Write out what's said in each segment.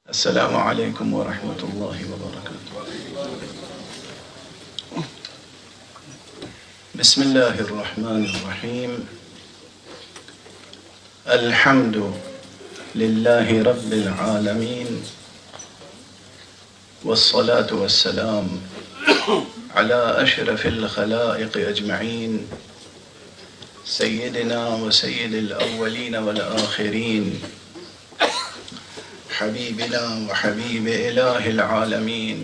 السلام علیکم ورحمۃ اللہ وبرکاتہ۔ بسم اللہ الرحمن الرحیم۔ الحمد للہ رب العالمین والصلاة والسلام علی اشرف الخلائق اجمعین سیدنا و سید الاولین والآخرین حبیبنا و حبیب الہ العالمین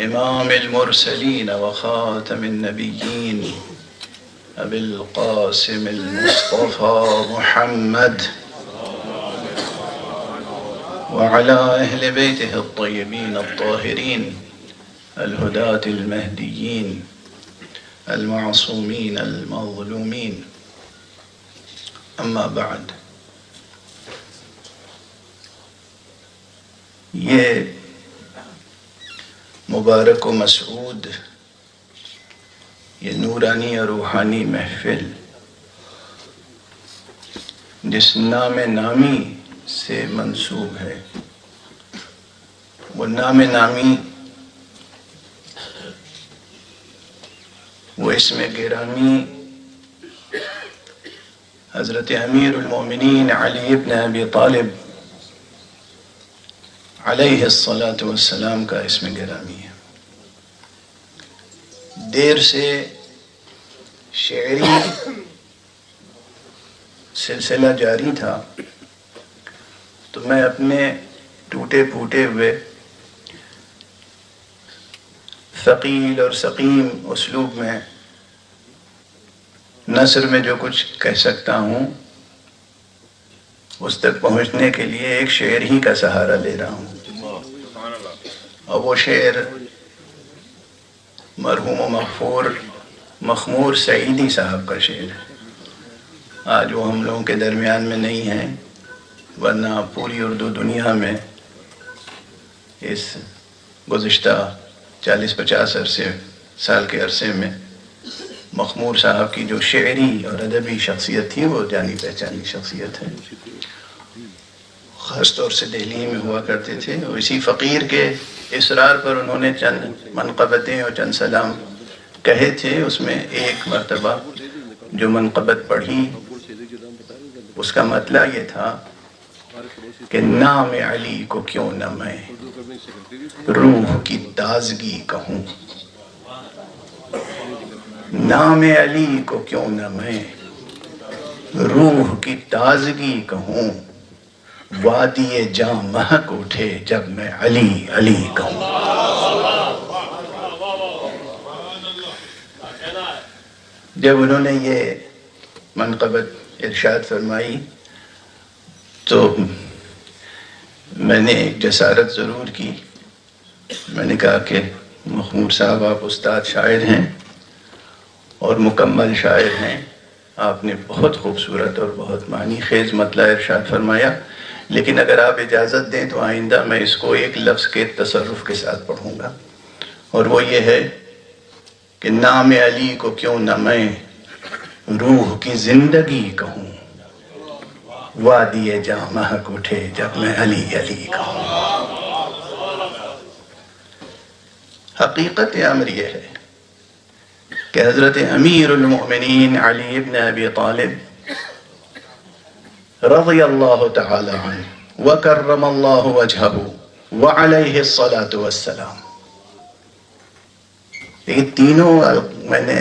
امام المرسلین و خاتم النبیین ابی القاسم المصطفى محمد وعلى اہل بیتہ الطیبین الطاہرین الہداة المہدیین المعصومین المظلومین، اما بعد۔ یہ مبارک و مسعود، یہ نورانی اور روحانی محفل جس نام نامی سے منسوب ہے، وہ نام نامی، وہ اسم گرامی حضرت امیر المومنین علی ابن ابی طالب علیہ الصلاۃ والسلام کا اسم گرامی ہے۔ دیر سے شعری سلسلہ جاری تھا، تو میں اپنے ٹوٹے پھوٹے ہوئے ثقیل اور سقیم اسلوب میں نثر میں جو کچھ کہہ سکتا ہوں اس تک پہنچنے کے لیے ایک شعر ہی کا سہارا لے رہا ہوں، اور وہ شعر مرحوم و مغفور مخمور سعیدی صاحب کا شعر ہے۔ آج وہ ہم لوگوں کے درمیان میں نہیں ہیں، ورنہ پوری اردو دنیا میں اس گزشتہ 40-50 سال کے عرصے میں مخمور صاحب کی جو شعری اور ادبی شخصیت تھی وہ جانی پہچانی شخصیت ہے۔ خاص طور سے دہلی میں ہوا کرتے تھے، اور اسی فقیر کے اصرار پر انہوں نے چند منقبتیں اور چند سلام کہے تھے۔ اس میں ایک مرتبہ جو منقبت پڑھی اس کا مطلع یہ تھا کہ نام علی کو کیوں نہ میں روح کی تازگی کہوں، نام علی کو کیوں نہ میں روح کی تازگی کہوں، وادی جاں مہک اٹھے جب میں علی علی کہوں۔ جب انہوں نے یہ منقبت ارشاد فرمائی تو میں نے ایک جسارت ضرور کی۔ میں نے کہا کہ مخمور صاحب آپ استاد شاعر ہیں اور مکمل شاعر ہیں، آپ نے بہت خوبصورت اور بہت معنی خیز مطلع ارشاد فرمایا، لیکن اگر آپ اجازت دیں تو آئندہ میں اس کو ایک لفظ کے تصرف کے ساتھ پڑھوں گا، اور وہ یہ ہے کہ نام علی کو کیوں نہ میں روح کی زندگی کہوں، وادی جاں مہک اٹھے جب میں علی علی کہوں۔ حقیقت امر یہ ہے کہ حضرت امیر المؤمنین علی ابن ابی طالب رضی اللہ تعالی عنہ وکرم اللہ وجہہ وعلیہ الصلاۃ والسلام، یہ تینوں میں نے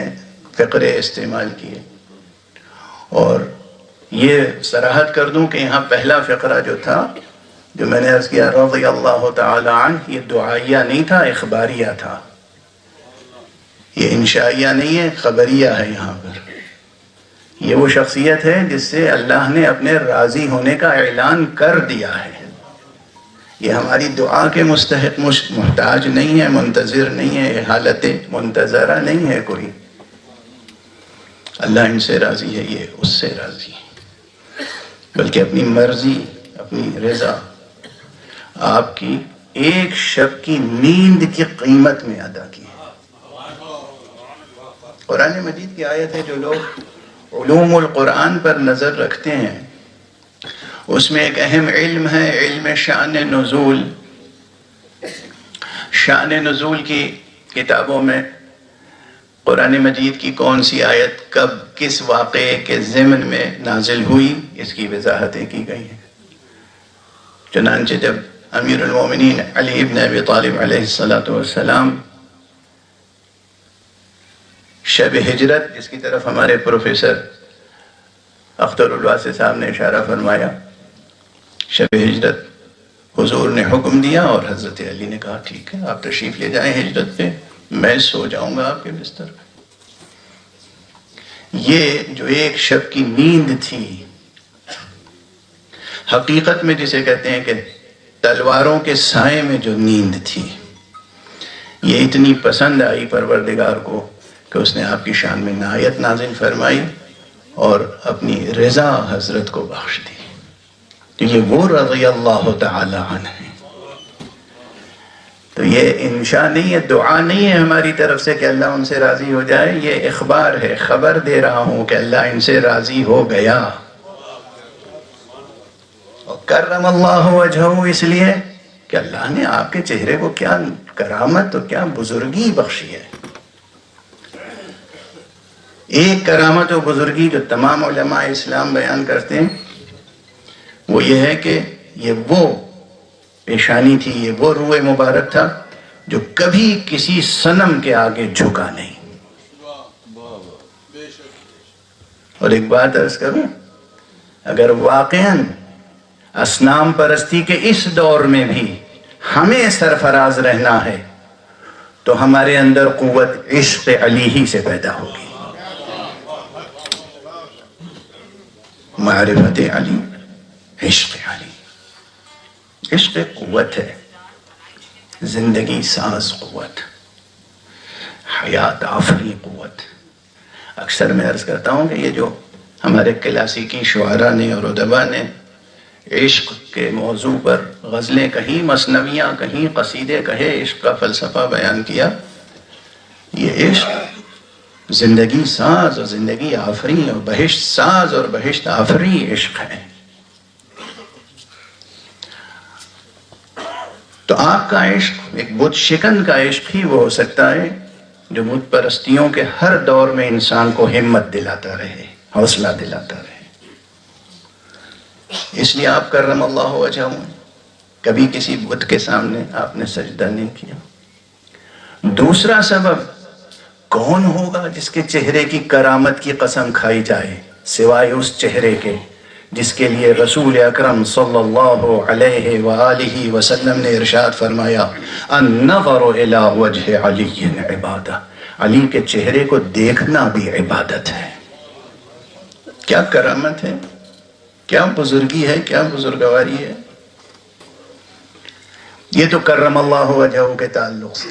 فقرے استعمال کیے، اور یہ صراحت کر دوں کہ یہاں پہلا فقرہ جو تھا، جو میں نے عرض کیا رضی اللہ تعالی عنہ، یہ دعائیہ نہیں تھا، اخباریہ تھا، یہ انشائیہ نہیں ہے، خبریہ ہے۔ یہاں پر یہ وہ شخصیت ہے جس سے اللہ نے اپنے راضی ہونے کا اعلان کر دیا ہے۔ یہ ہماری دعا کے مستحق محتاج نہیں ہے، منتظر نہیں ہے، حالت منتظرہ نہیں ہے کوئی۔ اللہ ان سے راضی ہے، یہ اس سے راضی ہے، بلکہ اپنی مرضی، اپنی رضا آپ کی ایک شب کی نیند کی قیمت میں ادا کی ہے۔ قرآن مجید کی آیت ہے، جو لوگ علوم القرآن پر نظر رکھتے ہیں اس میں ایک اہم علم ہے، علم شان نزول۔ شان نزول کی کتابوں میں قرآن مجید کی کون سی آیت کب کس واقعے کے ضمن میں نازل ہوئی، اس کی وضاحتیں کی گئی ہیں۔ چنانچہ جب امیر المومنین علی ابن ابی طالب علیہ السلام شب ہجرت، جس کی طرف ہمارے پروفیسر اختر الواسع صاحب نے اشارہ فرمایا، شب ہجرت حضور نے حکم دیا اور حضرت علی نے کہا ٹھیک ہے آپ تشریف لے جائیں ہجرت پہ، میں سو جاؤں گا آپ کے بستر پہ۔ یہ جو ایک شب کی نیند تھی، حقیقت میں جسے کہتے ہیں کہ تلواروں کے سائے میں جو نیند تھی، یہ اتنی پسند آئی پروردگار کو کہ اس نے آپ کی شان میں آیت نازل فرمائی اور اپنی رضا حضرت کو بخش دی۔ تو یہ وہ رضی اللہ تعالی عنہ ہے۔ تو یہ انشاء نہیں ہے، دعا نہیں ہے ہماری طرف سے کہ اللہ ان سے راضی ہو جائے، یہ اخبار ہے، خبر دے رہا ہوں کہ اللہ ان سے راضی ہو گیا۔ اور کرم اللہ وجہہ، اس لیے کہ اللہ نے آپ کے چہرے کو کیا کرامت اور کیا بزرگی بخشی ہے۔ ایک کرامت و بزرگی جو تمام علماء اسلام بیان کرتے ہیں وہ یہ ہے کہ یہ وہ پیشانی تھی، یہ وہ روح مبارک تھا جو کبھی کسی صنم کے آگے جھکا نہیں۔ اور ایک بات عرض کروں، اگر واقعاً اصنام پرستی کے اس دور میں بھی ہمیں سرفراز رہنا ہے تو ہمارے اندر قوت عشق علی ہی سے پیدا ہوگی۔ معرفت علی، عشق علی، عشق قوت ہے، زندگی ساز قوت، حیات آفری قوت۔ اکثر میں عرض کرتا ہوں کہ یہ جو ہمارے کلاسیکی شعراء نے اور ادباء نے عشق کے موضوع پر غزلیں کہیں، مثنویاں کہیں، قصیدے کہے، عشق کا فلسفہ بیان کیا، یہ عشق زندگی ساز اور زندگی آفری اور بہشت ساز اور بہشت آفری عشق ہے۔ تو آپ کا عشق ایک بت شکن کا عشق ہی وہ ہو سکتا ہے جو بت پرستیوں کے ہر دور میں انسان کو ہمت دلاتا رہے، حوصلہ دلاتا رہے۔ اس لیے آپ کرم اللہ وجہہ، کبھی کسی بت کے سامنے آپ نے سجدہ نہیں کیا۔ دوسرا سبب، کون ہوگا جس کے چہرے کی کرامت کی قسم کھائی جائے سوائے اس چہرے کے جس کے لیے رسول اکرم صلی اللہ علیہ وآلہ وسلم نے ارشاد فرمایا النظر الی وجہ علی عبادہ، علی کے چہرے کو دیکھنا بھی عبادت ہے۔ کیا کرامت ہے، کیا بزرگی ہے، کیا بزرگواری ہے۔ یہ تو کرم اللہ وجہہ کے تعلق سے۔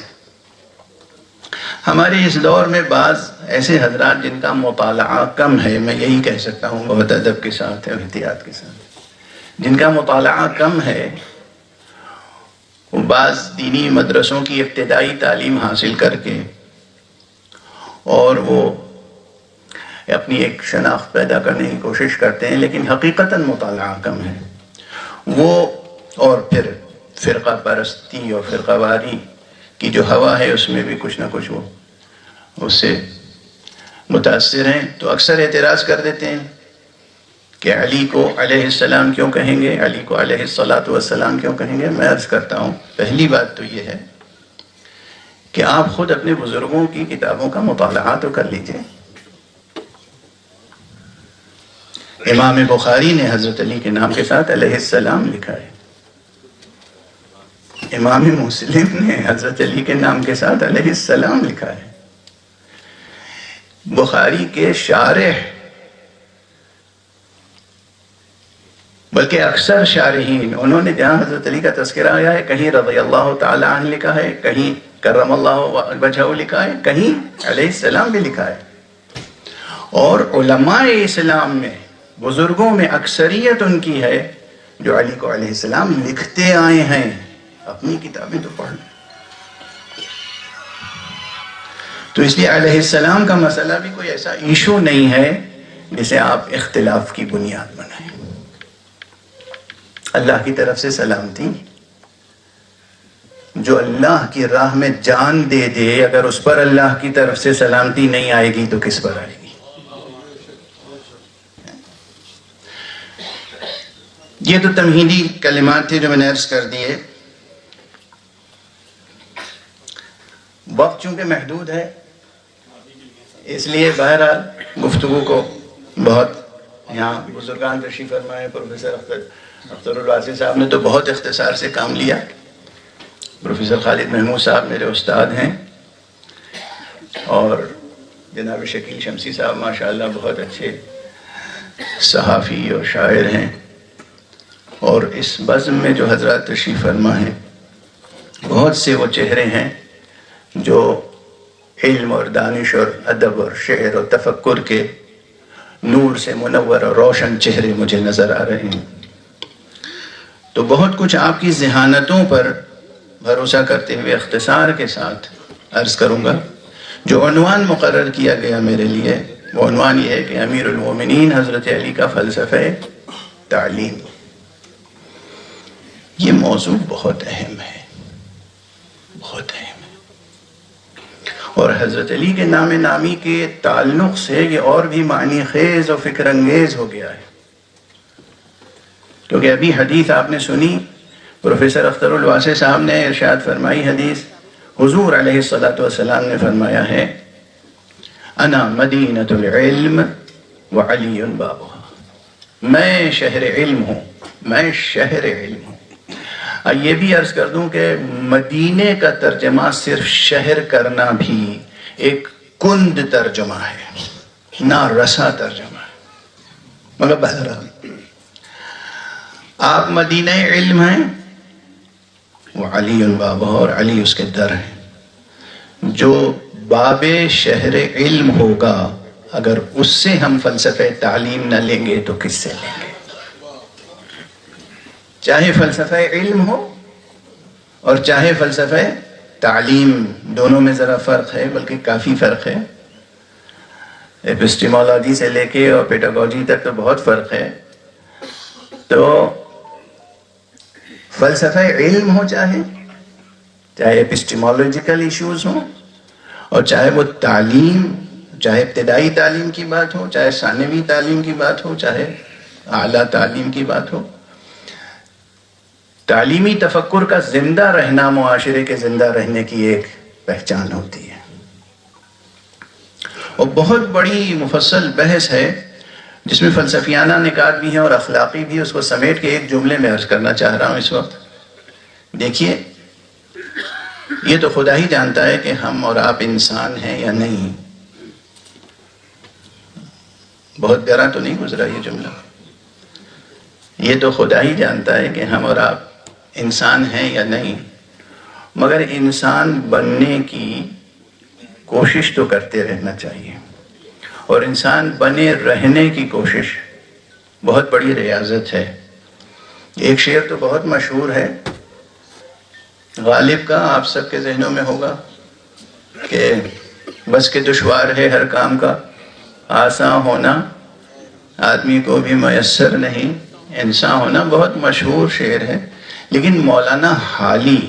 ہمارے اس دور میں بعض ایسے حضرات جن کا مطالعہ کم ہے، میں یہی کہہ سکتا ہوں بہت ادب کے ساتھ اور احتیاط کے ساتھ، جن کا مطالعہ کم ہے، وہ بعض دینی مدرسوں کی ابتدائی تعلیم حاصل کر کے اور وہ اپنی ایک شناخت پیدا کرنے کی کوشش کرتے ہیں، لیکن حقیقتاً مطالعہ کم ہے۔ وہ اور پھر فرقہ پرستی اور فرقہ واری کی جو ہوا ہے اس میں بھی کچھ نہ کچھ وہ اس سے متاثر ہیں، تو اکثر اعتراض کر دیتے ہیں کہ علی کو علیہ السلام کیوں کہیں گے، علی کو علیہ السلام کیوں کہیں گے۔ میں عرض کرتا ہوں، پہلی بات تو یہ ہے کہ آپ خود اپنے بزرگوں کی کتابوں کا مطالعہ تو کر لیجئے۔ امام بخاری نے حضرت علی کے نام کے ساتھ علیہ السلام لکھا ہے، امام مسلم نے حضرت علی کے نام کے ساتھ علیہ السلام لکھا ہے۔ بخاری کے شارح، بلکہ اکثر شارحین، انہوں نے جہاں حضرت علی کا تذکرہ آیا ہے کہیں رضی اللہ تعالی عنہ لکھا ہے، کہیں کرم اللہ وجہہ لکھا ہے، کہیں علیہ السلام بھی لکھا ہے۔ اور علماء اسلام میں، بزرگوں میں اکثریت ان کی ہے جو علی کو علیہ السلام لکھتے آئے ہیں۔ اپنی کتابیں تو پڑھ لیں۔ تو اس لیے علیہ السلام کا مسئلہ بھی کوئی ایسا ایشو نہیں ہے جسے آپ اختلاف کی بنیاد بنائیں۔ اللہ کی طرف سے سلامتی. جو اللہ کی راہ میں جان دے دے، اگر اس پر اللہ کی طرف سے سلامتی نہیں آئے گی تو کس پر آئے گی؟ یہ تو تمہیدی کلمات تھے جو میں نے عرض کر دیے. وقت چونکہ محدود ہے اس لیے بہرحال گفتگو کو بہت، یہاں بزرگان تشریف فرمائے، پروفیسر اختر الواسع صاحب نے تو بہت اختصار سے کام لیا. پروفیسر خالد محمود صاحب میرے استاد ہیں، اور جناب شکیل شمسی صاحب ماشاءاللہ بہت اچھے صحافی اور شاعر ہیں. اور اس بزم میں جو حضرات تشریف فرما ہیں، بہت سے وہ چہرے ہیں جو علم اور دانش اور ادب اور شعر اور تفکر کے نور سے منور اور روشن چہرے مجھے نظر آ رہے ہیں. تو بہت کچھ آپ کی ذہانتوں پر بھروسہ کرتے ہوئے اختصار کے ساتھ عرض کروں گا. جو عنوان مقرر کیا گیا میرے لیے، وہ عنوان یہ ہے کہ امیر المومنین حضرت علی کا فلسفہ تعلیم. یہ موضوع بہت اہم ہے، بہت اہم ہے، اور حضرت علی کے نام نامی کے تعلق سے یہ اور بھی معنی خیز اور فکر انگیز ہو گیا ہے. کیونکہ ابھی حدیث آپ نے سنی، پروفیسر اختر الواسع صاحب نے ارشاد فرمائی حدیث، حضور علیہ الصلوۃ والسلام نے فرمایا ہے انا مدینۃ العلم وعلی بابها، میں شہر علم ہوں، میں شہر علم ہوں. یہ بھی عرض کر دوں کہ مدینے کا ترجمہ صرف شہر کرنا بھی ایک کند ترجمہ ہے، نا رسا ترجمہ ہے. مگر بہرحال آپ مدینہ علم ہیں، وہ علی بابہ، اور علی اس کے در ہیں. جو باب شہر علم ہوگا، اگر اس سے ہم فلسفہ تعلیم نہ لیں گے تو کس سے لیں گے؟ چاہے فلسفہ علم ہو اور چاہے فلسفہ تعلیم، دونوں میں ذرا فرق ہے، بلکہ کافی فرق ہے. ایپسٹیمولوجی سے لے کے اور پیڈاگوجی تک تو بہت فرق ہے. تو فلسفہ علم ہو، چاہے ایپسٹیمولوجیکل ایشوز ہوں، اور چاہے وہ تعلیم، چاہے ابتدائی تعلیم کی بات ہو، چاہے ثانوی تعلیم کی بات ہو، چاہے اعلیٰ تعلیم کی بات ہو، تعلیمی تفکر کا زندہ رہنا معاشرے کے زندہ رہنے کی ایک پہچان ہوتی ہے. اور بہت بڑی مفصل بحث ہے جس میں فلسفیانہ نکات بھی ہیں اور اخلاقی بھی. اس کو سمیٹ کے ایک جملے میں عرض کرنا چاہ رہا ہوں اس وقت. دیکھیے، یہ تو خدا ہی جانتا ہے کہ ہم اور آپ انسان ہیں یا نہیں. بہت پیارا تو نہیں گزرا یہ جملہ؟ یہ تو خدا ہی جانتا ہے کہ ہم اور آپ انسان ہیں یا نہیں، مگر انسان بننے کی کوشش تو کرتے رہنا چاہیے. اور انسان بنے رہنے کی کوشش بہت بڑی ریاضت ہے. ایک شعر تو بہت مشہور ہے غالب کا، آپ سب کے ذہنوں میں ہوگا کہ بس کہ دشوار ہے ہر کام کا، آسان ہونا آدمی کو بھی میسر نہیں، انسان ہونا. بہت مشہور شعر ہے. لیکن مولانا حالی،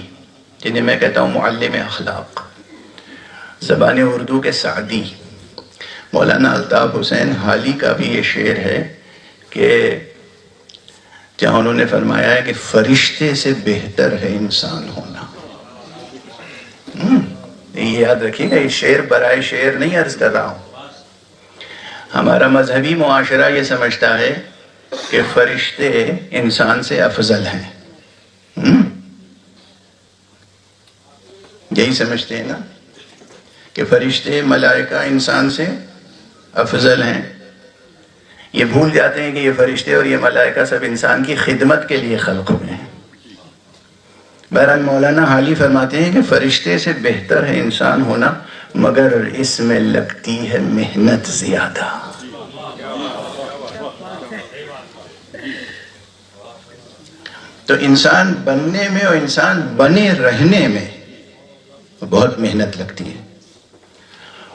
جنہیں میں کہتا ہوں معلم اخلاق، زبان اردو کے سعدی، مولانا الطاف حسین حالی کا بھی یہ شعر ہے کہ جہاں انہوں نے فرمایا ہے کہ فرشتے سے بہتر ہے انسان ہونا. یہ یاد رکھیے گا، یہ شعر برائے شعر نہیں عرض کر رہا ہوں. ہمارا مذہبی معاشرہ یہ سمجھتا ہے کہ فرشتے انسان سے افضل ہیں. یہی سمجھتے ہیں نا کہ فرشتے ملائکہ انسان سے افضل ہیں. یہ بھول جاتے ہیں کہ یہ فرشتے اور یہ ملائکہ سب انسان کی خدمت کے لیے خلق ہوئے ہیں. بہرحال مولانا حالی فرماتے ہیں کہ فرشتے سے بہتر ہے انسان ہونا، مگر اس میں لگتی ہے محنت زیادہ. تو انسان بننے میں اور انسان بنے رہنے میں بہت محنت لگتی ہے.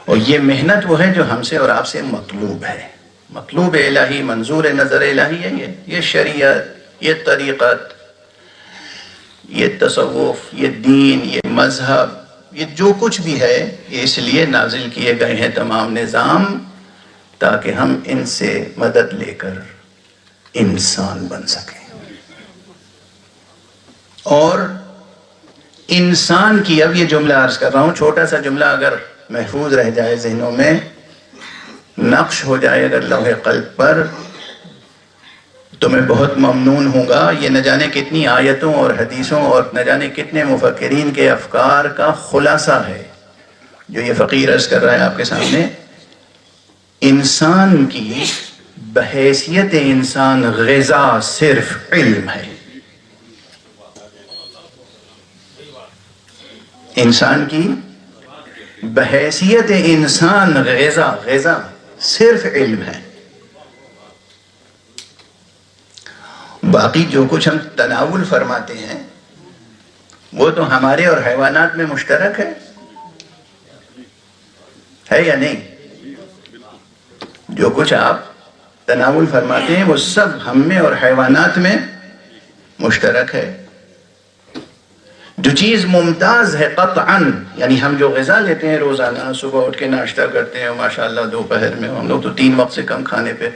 اور یہ محنت وہ ہے جو ہم سے اور آپ سے مطلوب ہے. مطلوب الہی، منظور نظر الہی ہے. یہ شریعت، یہ طریقت، یہ تصوف، یہ دین، یہ مذہب، یہ جو کچھ بھی ہے، یہ اس لیے نازل کیے گئے ہیں تمام نظام، تاکہ ہم ان سے مدد لے کر انسان بن سکیں۔ اور انسان کی، اب یہ جملہ عرض کر رہا ہوں، چھوٹا سا جملہ اگر محفوظ رہ جائے ذہنوں میں، نقش ہو جائے اگر لوح قلب پر، تو میں بہت ممنون ہوں گا۔ یہ نہ جانے کتنی آیتوں اور حدیثوں اور نہ جانے کتنے مفکرین کے افکار کا خلاصہ ہے جو یہ فقیر عرض کر رہا ہے آپ کے سامنے۔ انسان کی بحیثیت انسان غذا صرف علم ہے۔ انسان کی بحیثیت انسان غذا صرف علم ہے۔ باقی جو کچھ ہم تناول فرماتے ہیں وہ تو ہمارے اور حیوانات میں مشترک ہے یا نہیں؟ جو کچھ آپ تناول فرماتے ہیں وہ سب ہم میں اور حیوانات میں مشترک ہے۔ جو چیز ممتاز ہے قطعاً، یعنی ہم جو غذا لیتے ہیں روزانہ، صبح اٹھ کے ناشتہ کرتے ہیں، ماشاءاللہ دوپہر میں ہم لوگ تو 3 وقت سے کم کھانے پہ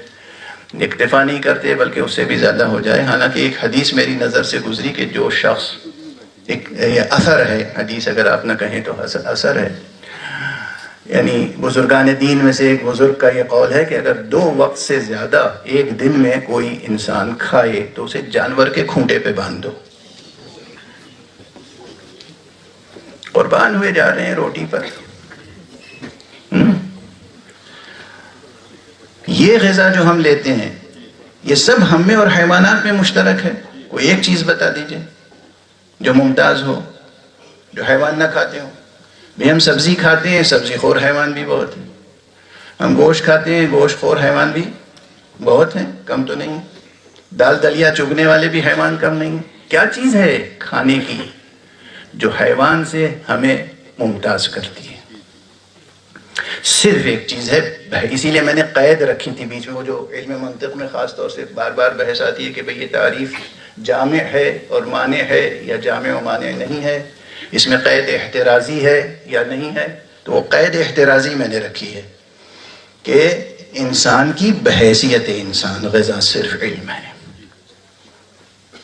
اکتفا نہیں کرتے بلکہ اس سے بھی زیادہ ہو جائے۔ حالانکہ ایک حدیث میری نظر سے گزری کہ جو شخص، یہ اثر ہے حدیث، اگر آپ نہ کہیں تو اثر ہے، یعنی بزرگان دین میں سے ایک بزرگ کا یہ قول ہے کہ اگر 2 وقت سے زیادہ ایک دن میں کوئی انسان کھائے تو اسے جانور کے کھونٹے پہ باندھ دو۔ قربان ہوئے جا رہے ہیں روٹی پر۔ یہ غذا جو ہم لیتے ہیں یہ سب ہم میں اور حیوانات میں مشترک ہے۔ کوئی ایک چیز بتا دیجئے جو ممتاز ہو، جو حیوان نہ کھاتے ہو۔ بھی ہم سبزی کھاتے ہیں، سبزی خور حیوان بھی بہت ہیں۔ ہم گوشت کھاتے ہیں، گوشت خور حیوان بھی بہت ہیں، کم تو نہیں۔ دال دلیا چگنے والے بھی حیوان کم نہیں ہیں۔ کیا چیز ہے کھانے کی جو حیوان سے ہمیں ممتاز کرتی ہے؟ صرف ایک چیز ہے۔ اسی لیے میں نے قید رکھی تھی بیچ میں، وہ جو علم منطق میں خاص طور سے بار بار بحث آتی ہے کہ بھئی یہ تعریف جامع ہے اور مانع ہے یا جامع و مانع نہیں ہے، اس میں قید احترازی ہے یا نہیں ہے۔ تو وہ قید احترازی میں نے رکھی ہے کہ انسان کی بحیثیت انسان غذا صرف علم ہے۔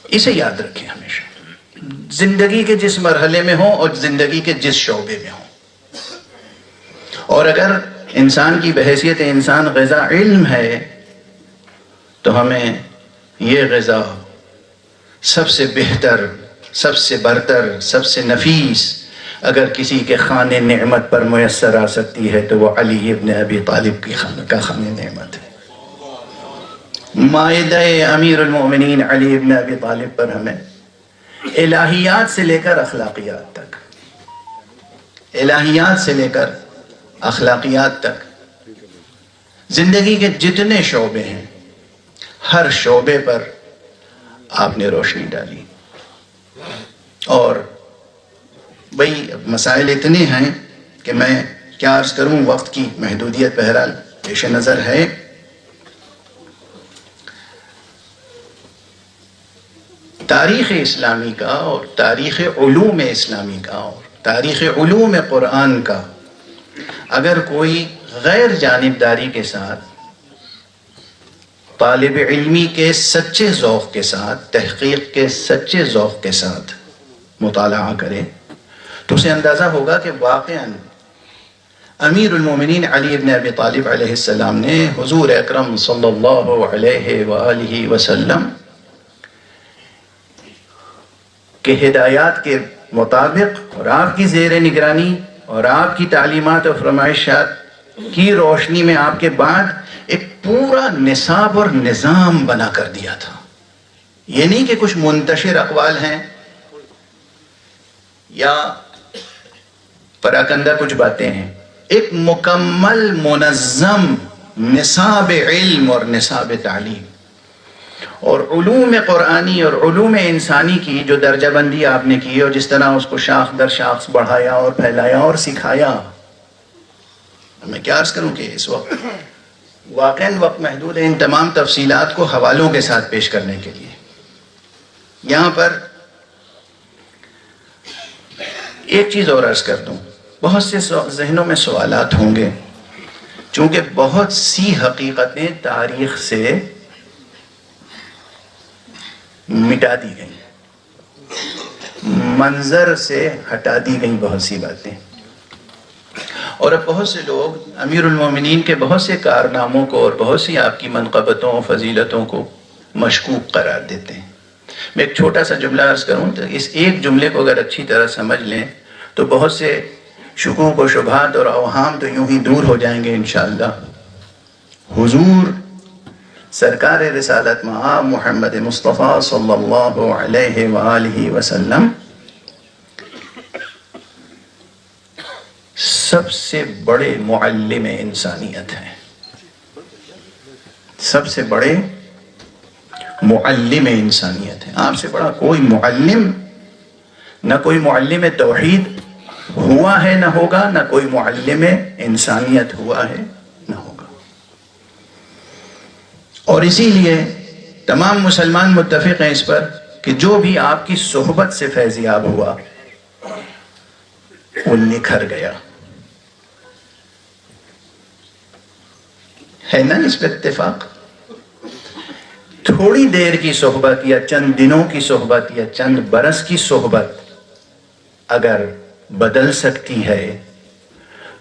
اسے یاد رکھیں ہمیشہ، زندگی کے جس مرحلے میں ہوں اور زندگی کے جس شعبے میں ہوں۔ اور اگر انسان کی بحیثیت انسان غذا علم ہے تو ہمیں یہ غذا سب سے بہتر، سب سے برتر، سب سے نفیس اگر کسی کے خانے نعمت پر میسر آ سکتی ہے تو وہ علی ابن ابی طالب کی کا خانے نعمت ہے۔ مائدہ امیر المؤمنین علی ابن ابی طالب پر ہمیں الہیات سے لے کر اخلاقیات تک، الہیات سے لے کر اخلاقیات تک، زندگی کے جتنے شعبے ہیں ہر شعبے پر آپ نے روشنی ڈالی۔ اور بھئی مسائل اتنے ہیں کہ میں کیا عرض کروں، وقت کی محدودیت بہرحال پیش نظر ہے۔ تاریخ اسلامی کا اور تاریخ علوم اسلامی کا اور تاریخ علوم قرآن کا اگر کوئی غیر جانبداری کے ساتھ، طالب علمی کے سچے ذوق کے ساتھ، تحقیق کے سچے ذوق کے ساتھ مطالعہ کرے تو اسے اندازہ ہوگا کہ واقعاً امیر المومنین علی ابن ابی طالب علیہ السلام نے حضور اکرم صلی اللہ علیہ وآلہ وسلم کے ہدایات کے مطابق اور آپ کی زیر نگرانی اور آپ کی تعلیمات اور فرمائشات کی روشنی میں آپ کے بعد ایک پورا نصاب اور نظام بنا کر دیا تھا۔ یہ نہیں کہ کچھ منتشر اقوال ہیں یا پراکندہ کچھ باتیں ہیں، ایک مکمل منظم نصاب علم اور نصاب تعلیم اور علوم قرآنی اور علوم انسانی کی جو درجہ بندی آپ نے کی اور جس طرح اس کو شاخ در شاخ بڑھایا اور پھیلایا اور سکھایا۔ میں کیا عرض کروں کہ اس وقت واقعاً وقت محدود ہے ان تمام تفصیلات کو حوالوں کے ساتھ پیش کرنے کے لیے، یہاں پر ایک چیز اور عرض کر دوں، بہت سے ذہنوں میں سوالات ہوں گے، چونکہ بہت سی حقیقتیں تاریخ سے مٹا دی گئیں، منظر سے ہٹا دی گئیں بہت سی باتیں، اور اب بہت سے لوگ امیر المومنین کے بہت سے کارناموں کو اور بہت سی آپ کی منقبتوں فضیلتوں کو مشکوک قرار دیتے ہیں۔ میں ایک چھوٹا سا جملہ عرض کروں تو اس ایک جملے کو اگر اچھی طرح سمجھ لیں تو بہت سے شکوک و شبہات اور اوہام تو یوں ہی دور ہو جائیں گے انشاءاللہ۔ حضور سرکار رسالت مآب محمد مصطفیٰ صلی اللہ علیہ وآلہ وسلم سب سے بڑے معلم انسانیت ہیں، سب سے بڑے معلم انسانیت ہیں۔ آپ سے بڑا کوئی معلم، نہ کوئی معلم توحید ہوا ہے نہ ہوگا، نہ کوئی معلم انسانیت ہوا ہے نہ ہوگا۔ اور اسی لیے تمام مسلمان متفق ہیں اس پر کہ جو بھی آپ کی صحبت سے فیضیاب ہوا وہ نکھر گیا ہے نا، اس پر اتفاق؟ تھوڑی دیر کی صحبت یا چند دنوں کی صحبت یا چند برس کی صحبت اگر بدل سکتی ہے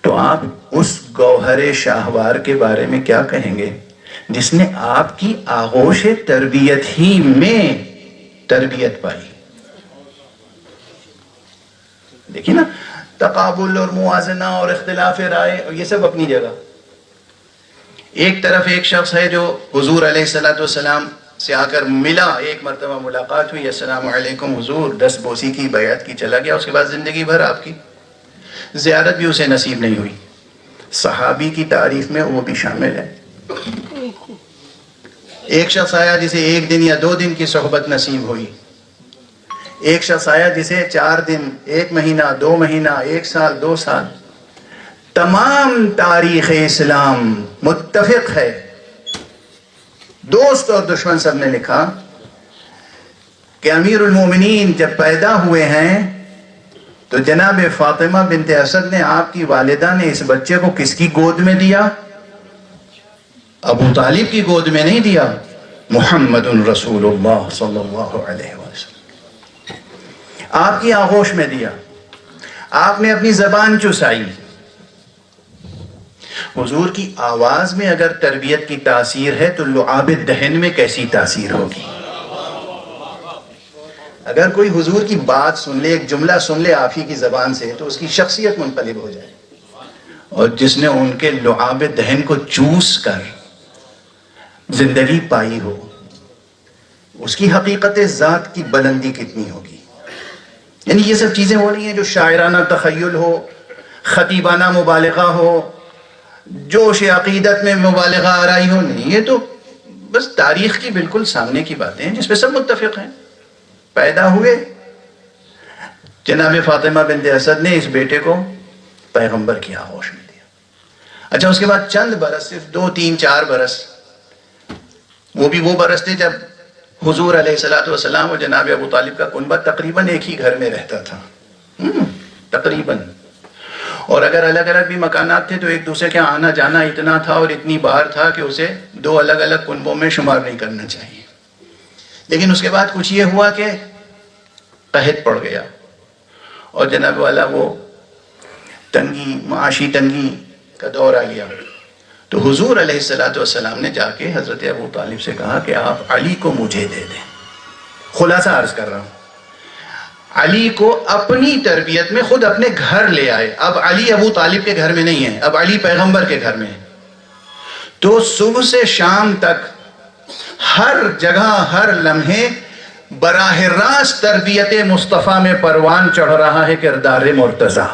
تو آپ اس گوہر شاہوار کے بارے میں کیا کہیں گے جس نے آپ کی آغوش تربیت ہی میں تربیت پائی؟ دیکھیں نا، تقابل اور موازنہ اور اختلاف رائے اور یہ سب اپنی جگہ، ایک طرف ایک شخص ہے جو حضور علیہ السلام سے آ کر ملا، ایک مرتبہ ملاقات ہوئی، السلام علیکم حضور، 10 بوسی کی بیعت کی، چلا گیا، اس کے بعد زندگی بھر آپ کی زیارت بھی اسے نصیب نہیں ہوئی۔ صحابی کی تعریف میں وہ بھی شامل ہے۔ ایک شخص آیا جسے 1 دن یا 2 دن کی صحبت نصیب ہوئی، ایک شخص آیا جسے 4 دن، 1 مہینہ، 2 مہینہ، 1 سال، 2 سال۔ تمام تاریخ اسلام متفق ہے، دوست اور دشمن سب نے لکھا کہ امیر المومنین جب پیدا ہوئے ہیں تو جناب فاطمہ بنت اسد نے، آپ کی والدہ نے، اس بچے کو کس کی گود میں دیا؟ ابو طالب کی گود میں نہیں دیا، محمد رسول اللہ صلی اللہ علیہ وسلم آپ کی آغوش میں دیا، آپ نے اپنی زبان چسائی۔ حضور کی آواز میں اگر تربیت کی تاثیر ہے تو لعاب دہن میں کیسی تاثیر ہوگی؟ اگر کوئی حضور کی بات سن لے، ایک جملہ سن لے آپ ہی کی زبان سے، تو اس کی شخصیت منقلب ہو جائے، اور جس نے ان کے لعاب دہن کو چوس کر زندگی پائی ہو، اس کی حقیقت ذات کی بلندی کتنی ہوگی؟ یعنی یہ سب چیزیں ہو رہی ہیں جو شاعرانہ تخیل ہو، خطیبانہ مبالغہ ہو، جوش عقیدت میں مبالغہ آرائی ہو، نہیں، یہ تو بس تاریخ کی بالکل سامنے کی باتیں ہیں جس پہ سب متفق ہیں۔ پیدا ہوئے، جناب فاطمہ بنت اسد نے اس بیٹے کو پیغمبر کی آغوش میں دیا۔ اچھا، اس کے بعد چند برس، صرف 2 3 4 برس، وہ بھی وہ برس تھے جب حضور علیہ السلام اور جناب ابو طالب کا کنبہ تقریباً ایک ہی گھر میں رہتا تھا، تقریباً، اور اگر الگ الگ بھی مکانات تھے تو ایک دوسرے کے آنا جانا اتنا تھا اور اتنی بار تھا کہ اسے 2 الگ الگ کنبوں میں شمار نہیں کرنا چاہیے۔ لیکن اس کے بعد کچھ یہ ہوا کہ قحط پڑ گیا اور جناب والا وہ تنگی، معاشی تنگی کا دور آ گیا، تو حضور علیہ السلام نے جا کے حضرت ابو طالب سے کہا کہ آپ علی کو مجھے دے دیں۔ خلاصہ عرض کر رہا ہوں، علی کو اپنی تربیت میں خود اپنے گھر لے آئے۔ اب علی ابو طالب کے گھر میں نہیں ہے، اب علی پیغمبر کے گھر میں ہے۔ تو صبح سے شام تک ہر جگہ، ہر لمحے براہ راست تربیت مصطفیٰ میں پروان چڑھ رہا ہے کردار مرتضیٰ۔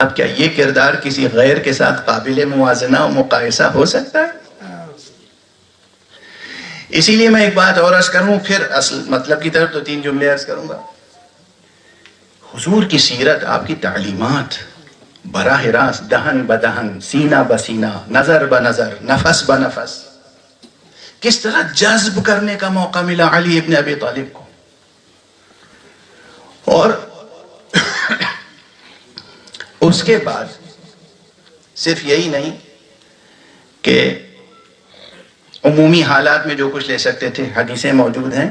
اب کیا یہ کردار کسی غیر کے ساتھ قابل موازنہ و مقایسہ ہو سکتا ہے؟ اسی لیے میں ایک بات اور عرض کروں، پھر اصل مطلب کی طرف تو 3 جملے عرض کروں گا۔ حضور کی سیرت، آپ کی تعلیمات براہ راست دہن بدہن، سینہ بسینہ، نظر بنظر، نفس بنفس کس طرح جذب کرنے کا موقع ملا علی ابن ابی طالب کو. اور اس کے بعد صرف یہی نہیں کہ عمومی حالات میں جو کچھ لے سکتے تھے، حدیثیں موجود ہیں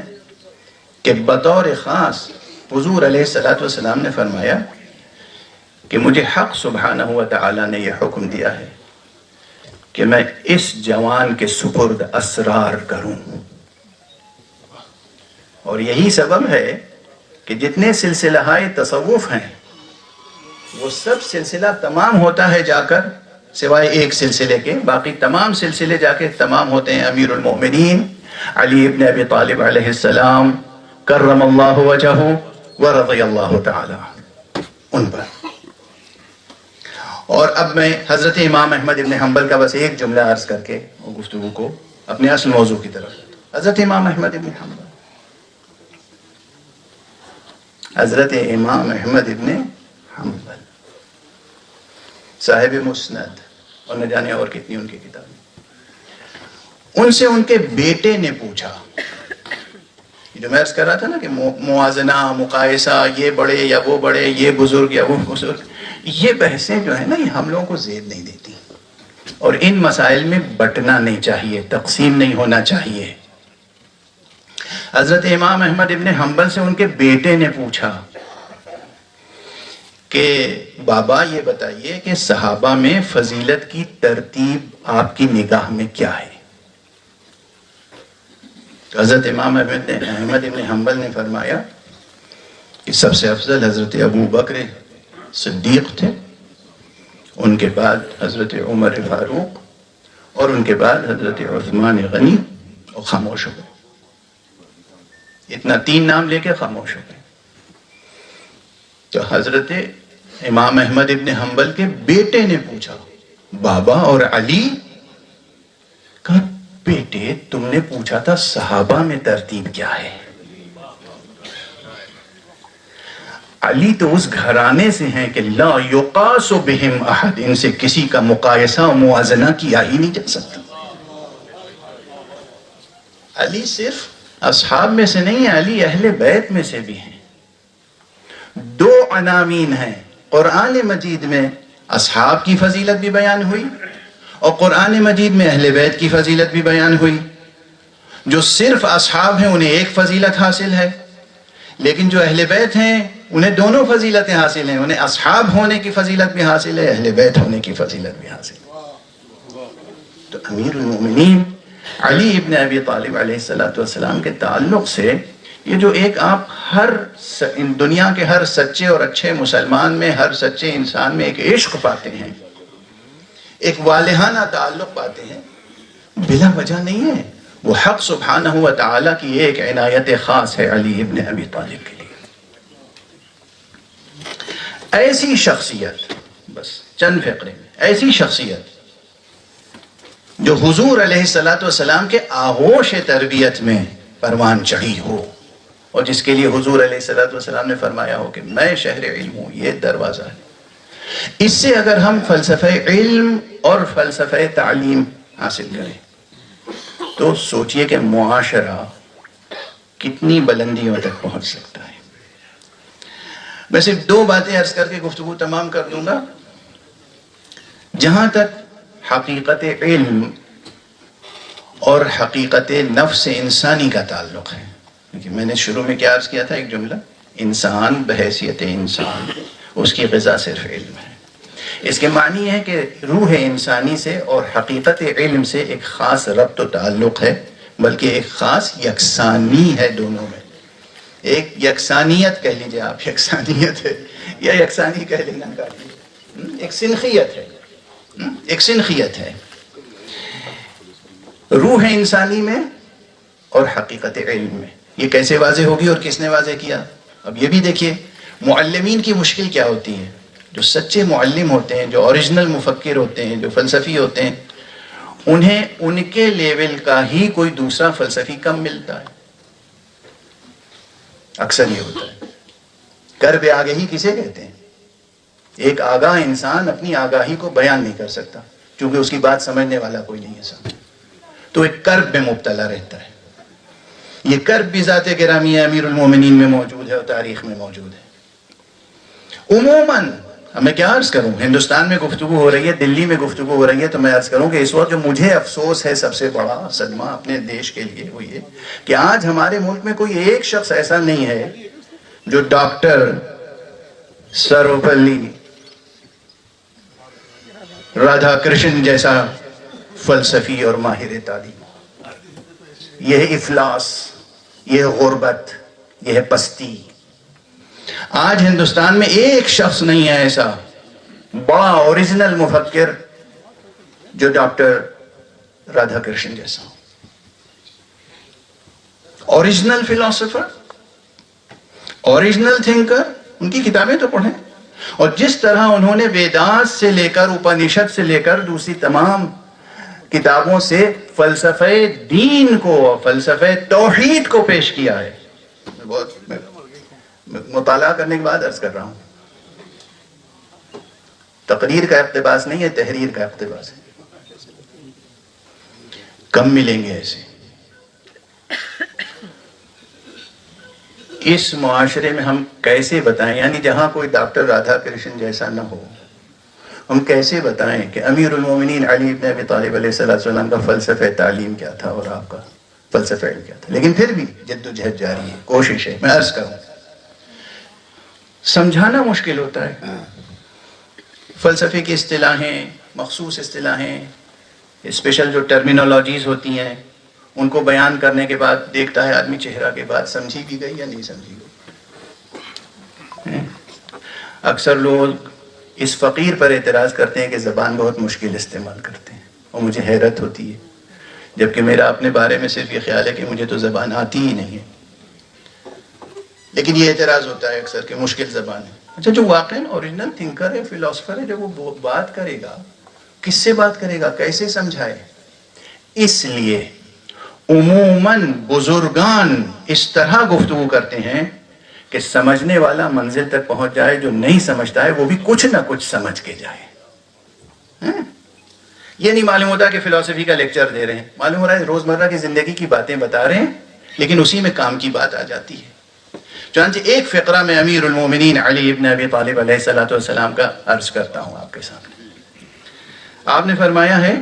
کہ بطور خاص حضور علیہ السلام نے فرمایا کہ مجھے حق سبحانہ و تعالی نے یہ حکم دیا ہے کہ میں اس جوان کے سپرد اسرار کروں. اور یہی سبب ہے کہ جتنے سلسلہ تصوف ہیں وہ سب سلسلہ تمام ہوتا ہے جا کر، سوائے ایک سلسلے کے، باقی تمام سلسلے جا کے تمام ہوتے ہیں امیر المؤمنین علی ابن ابی طالب علیہ السلام کرم اللہ وجہہ ورضی اللہ تعالی ان پر. اور اب میں حضرت امام احمد ابن حنبل کا بس ایک جملہ عرض کر کے گفتگو کو اپنے اصل موضوع کی طرف. حضرت امام احمد ابن حنبل، حضرت امام احمد ابن حنبل صاحب مسند اور نہ جانے اور کتنی ان کی کتابیں، ان سے ان کے بیٹے نے پوچھا، جو میں عرض کر رہا تھا نا کہ موازنہ، مقایسہ، یہ بڑے یا وہ بڑے، یہ بزرگ یا وہ بزرگ، یہ بحثیں جو ہے نا یہ ہم لوگوں کو زید نہیں دیتی، اور ان مسائل میں بٹنا نہیں چاہیے، تقسیم نہیں ہونا چاہیے. حضرت امام احمد ابن حنبل سے ان کے بیٹے نے پوچھا کہ بابا یہ بتائیے کہ صحابہ میں فضیلت کی ترتیب آپ کی نگاہ میں کیا ہے؟ حضرت امام احمد ابن حنبل نے فرمایا کہ سب سے افضل حضرت ابو بکر صدیق تھے، ان کے بعد حضرت عمر فاروق، اور ان کے بعد حضرت عثمان غنی، اور خاموش ہو گئے. اتنا 3 نام لے کے خاموش ہو گئے. تو حضرت امام احمد ابن حنبل کے بیٹے نے پوچھا بابا اور علی؟ کہا بیٹے تم نے پوچھا تھا صحابہ میں ترتیب کیا ہے. علی تو اس گھرانے سے ہیں کہ لا یقاس بہم احد، ان سے کسی کا مقایسہ و موازنہ کیا ہی نہیں جا سکتا. علی صرف اصحاب میں سے نہیں ہے، علی اہل بیت میں سے بھی ہیں. 2 عناوین ہیں قرآن مجید میں، اصحاب کی فضیلت بھی بیان ہوئی اور قرآن مجید میں اہل بیت کی فضیلت بھی بیان ہوئی. جو صرف اصحاب ہیں انہیں ایک فضیلت حاصل ہے، لیکن جو اہل بیت ہیں انہیں دونوں فضیلتیں حاصل ہیں، انہیں اصحاب ہونے کی فضیلت بھی حاصل ہے، اہل بیت ہونے کی فضیلت بھی حاصل ہے. تو امیر المومنین علی ابن ابی طالب علیہ السلام کے تعلق سے یہ جو ایک آپ ہر دنیا کے ہر سچے اور اچھے مسلمان میں، ہر سچے انسان میں ایک عشق پاتے ہیں، ایک والہانہ تعلق پاتے ہیں، بلا وجہ نہیں ہے. وہ حق سبحانہ و تعالی کی ایک عنایت خاص ہے علی ابن ابی طالب کے لیے. ایسی شخصیت، بس چند فقرے میں، ایسی شخصیت جو حضور علیہ السلام کے آغوش تربیت میں پروان چڑھی ہو، اور جس کے لیے حضور علیہ السلام نے فرمایا ہو کہ میں شہر علم ہوں، یہ دروازہ ہے. اس سے اگر ہم فلسفہ علم اور فلسفہ تعلیم حاصل کریں تو سوچئے کہ معاشرہ کتنی بلندیوں تک پہنچ سکتا ہے. میں صرف 2 باتیں عرض کر کے گفتگو تمام کر دوں گا. جہاں تک حقیقت علم اور حقیقت نفس انسانی کا تعلق ہے، کیونکہ میں نے شروع میں کیا عرض کیا تھا، ایک جملہ، انسان بحیثیت انسان اس کی غذا صرف علم ہے. اس کے معنی ہے کہ روح انسانی سے اور حقیقت علم سے ایک خاص ربط و تعلق ہے، بلکہ ایک خاص یکسانی ہے دونوں میں. ایک یکسانیت کہہ لیجئے آپ، یکسانیت ہے یا یکسانی کہہ لینا کافی، ایک سنخیت ہے، ایک سنخیت ہے روح انسانی میں اور حقیقت علم میں. یہ کیسے واضح ہوگی اور کس نے واضح کیا؟ اب یہ بھی دیکھیے معلمین کی مشکل کیا ہوتی ہے. جو سچے معلم ہوتے ہیں، جو اوریجنل مفکر ہوتے ہیں، جو فلسفی ہوتے ہیں، انہیں ان کے لیول کا ہی کوئی دوسرا فلسفی کم ملتا ہے. اکثر یہ ہوتا ہے. کر بے آگہی کسے کہتے ہیں؟ ایک آگاہ انسان اپنی آگاہی کو بیان نہیں کر سکتا کیونکہ اس کی بات سمجھنے والا کوئی نہیں ہے سامنے. تو ایک کرب میں مبتلا رہتا ہے. یہ کرب بھی ذات گرامی امیر المومنین میں موجود ہے اور تاریخ میں موجود ہے. عموماً میں کیا عرض کروں، ہندوستان میں گفتگو ہو رہی ہے، دلی میں گفتگو ہو رہی ہے، تو میں عرض کروں کہ اس وقت جو مجھے افسوس ہے، سب سے بڑا صدمہ اپنے دیش کے لیے وہ یہ کہ آج ہمارے ملک میں کوئی ایک شخص ایسا نہیں ہے جو ڈاکٹر سروپلی رادھا کرشن جیسا فلسفی اور ماہر تعلیم. یہ ہے افلاس، یہ ہے غربت، یہ ہے پستی. آج ہندوستان میں ایک شخص نہیں ہے ایسا بڑا اوریجنل مفکر جو ڈاکٹر رادھا کرشن جیسا ہو. Original philosopher, original thinker. ان کی کتابیں تو پڑھیں، اور جس طرح انہوں نے ویدانت سے لے کر اپنشد سے لے کر دوسری تمام کتابوں سے فلسفہ دین کو، فلسفہ توحید کو پیش کیا ہے. بہت مطالعہ کرنے کے بعد عرض کر رہا ہوں، تقریر کا اقتباس نہیں ہے، تحریر کا اقتباس ہے. کم ملیں گے ایسے. اس معاشرے میں ہم کیسے بتائیں، یعنی جہاں کوئی ڈاکٹر رادھا کرشن جیسا نہ ہو، ہم کیسے بتائیں کہ امیر المومنین علی ابن ابی طالب علیہ السلام کا فلسفہ تعلیم کیا تھا اور آپ کا فلسفہ علم کیا تھا. لیکن پھر بھی جد و جہد جاری ہے، کوشش ہے. میں عرض کروں، سمجھانا مشکل ہوتا ہے. فلسفے کی اصطلاحیں، مخصوص اصطلاحیں، اسپیشل جو ٹرمینالوجیز ہوتی ہیں، ان کو بیان کرنے کے بعد دیکھتا ہے آدمی چہرہ کے بعد سمجھی بھی گئی یا نہیں سمجھی گئی. اکثر لوگ اس فقیر پر اعتراض کرتے ہیں کہ زبان بہت مشکل استعمال کرتے ہیں، اور مجھے حیرت ہوتی ہے، جبکہ میرا اپنے بارے میں صرف یہ خیال ہے کہ مجھے تو زبان آتی ہی نہیں ہے. لیکن یہ اعتراض ہوتا ہے اکثر کہ مشکل زبان ہے. اچھا، جو واقعاً اوریجنل تھنکر ہے، فلاسفر ہے، جب وہ بات کرے گا، کس سے بات کرے گا، کیسے سمجھائے؟ اس لیے عموماً بزرگان اس طرح گفتگو کرتے ہیں کہ سمجھنے والا منزل تک پہنچ جائے، جو نہیں سمجھتا ہے وہ بھی کچھ نہ کچھ سمجھ کے جائے. یہ نہیں معلوم ہوتا کہ فلسفی کا لیکچر دے رہے ہیں، معلوم ہو رہا ہے روزمرہ کی زندگی کی باتیں بتا رہے ہیں، لیکن اسی میں کام کی بات آ جاتی ہے. چنانچہ ایک فقرہ میں امیر المومنین علی ابن ابی طالب علیہ السلام کا عرض کرتا ہوں آپ کے سامنے. آپ نے فرمایا ہے،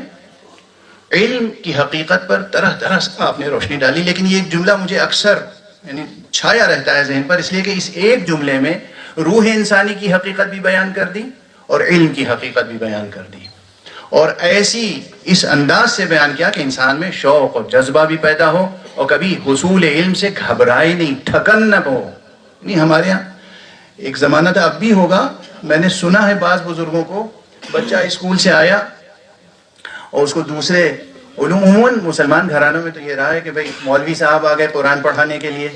علم کی حقیقت پر طرح طرح سے آپ نے روشنی ڈالی، لیکن یہ ایک جملہ مجھے اکثر یعنی چھایا رہتا ہے ذہن پر، اس لیے کہ اس ایک جملے میں روح انسانی کی حقیقت بھی بیان کر دی اور علم کی حقیقت بھی بیان کر دی، اور ایسی اس انداز سے بیان کیا کہ انسان میں شوق اور جذبہ بھی پیدا ہو، اور کبھی حصول علم سے گھبرائے نہیں، تھکن نہ ہو. نہیں، ہمارے یہاں ایک زمانہ تھا، اب بھی ہوگا، میں نے سنا ہے بعض بزرگوں کو، بچہ اسکول سے آیا اور اس کو دوسرے علوم، عموماً مسلمان گھرانوں میں تو یہ رہا ہے کہ بھئی مولوی صاحب آ گئے قرآن پڑھانے کے لیے،